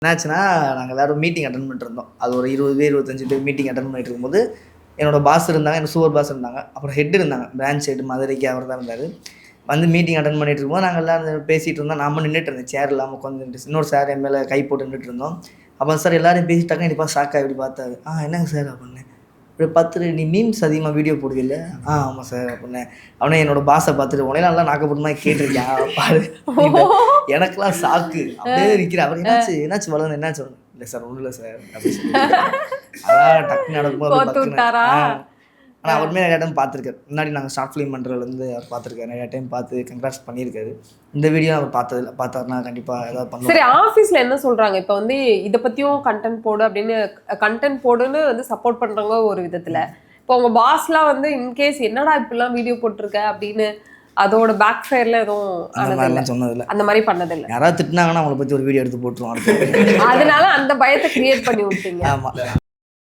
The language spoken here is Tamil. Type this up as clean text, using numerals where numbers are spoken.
என்னாச்சுன்னா, நாங்கள் எல்லாரும் மீட்டிங் அட்டெண்ட் பண்ணிட்டு இருந்தோம். அது ஒரு 20 பேர் 25 பேர் மீட்டிங் அட்டெண்ட் பண்ணிட்டு இருக்கும்போது, என்னோட பாஸ் இருந்தாங்க, எனக்கு சூப்பர் பாஸ் இருந்தாங்க, அப்புறம் ஹெட் இருந்தாங்க, பிரான்ச் ஹெட் மதுரைக்கு அவர் தான் இருந்தார். வந்து மீட்டிங் அட்டெண்ட் பண்ணிட்டு இருக்கும்போது நாங்கள் எல்லாரும் பேசிகிட்டு இருந்தோம். நான் நின்றுட்டு இருந்தேன், சேர் இல்லாமல் உட்காந்துட்டு. இன்னொரு சார் என் மேலே கை போட்டு நின்றுட்டு இருந்தோம். அப்போ சார் எல்லாரும் பேசிட்டாங்க, என்னை பார்த்து ஷாக்காக இப்படி பார்த்தாரு. என்னங்க சார் அப்படின்னு. இப்படி பார்த்துட்டு, நீ மீம்ஸ் அதிகமாக வீடியோ போடுவில்ல? ஆமாம் சார் அப்படின்னு. அவனே என்னோட பாஸை பார்த்துட்டு, உடனே நல்லா நாக்கப்படுமா கேட்டிருக்கேன் பாரு. எனக்கெல்லாம் ஷாக்கு. அப்படியே இருக்கிறேன். அவர் என்னாச்சு வளர்ந்து என்னாச்சு? இல்லை சார் ஒன்றும் இல்லை சார் அப்படின்னு சொல்லி. அதான் டக்குன்னு நடக்கும்போது ஆனால் அவருமே நிறையா டைம் பார்த்துருக்காரு. முன்னாடி நாங்கள் ஷார்ட் ஃபிலிம் பண்ணுறதுலேருந்து அவர் பார்த்துருக்காரு, நிறையா டைம் பார்த்து கங்க்ராட்ஸ் பண்ணியிருக்காரு. இந்த வீடியோ அவர் பார்த்ததில்ல, பார்த்தாருன்னா கண்டிப்பாக ஏதாவது பண்ணுவோம். சரி, ஆஃபீஸில் என்ன சொல்கிறாங்க இப்போ வந்து இதை பற்றியும் கண்டென்ட் போடு அப்படின்னு கண்டென்ட் போடுன்னு வந்து சப்போர்ட் பண்ணுறவங்க ஒரு விதத்தில். இப்போ உங்கள் பாஸ்லாம் வந்து இன்கேஸ் என்னடா இப்படிலாம் வீடியோ போட்டிருக்க அப்படின்னு அதோட பேக் ஃபயர்ல எதுவும் அந்த மாதிரிலாம் சொன்னதில்லை, அந்த மாதிரி பண்ணதில்லை. யாராவது திட்டினாங்கன்னா அவங்கள பற்றி ஒரு வீடியோ எடுத்து போட்டுருவோம். அதனால அந்த பயத்தை கிரியேட் பண்ணி விட்டீங்க. ஆமாம்.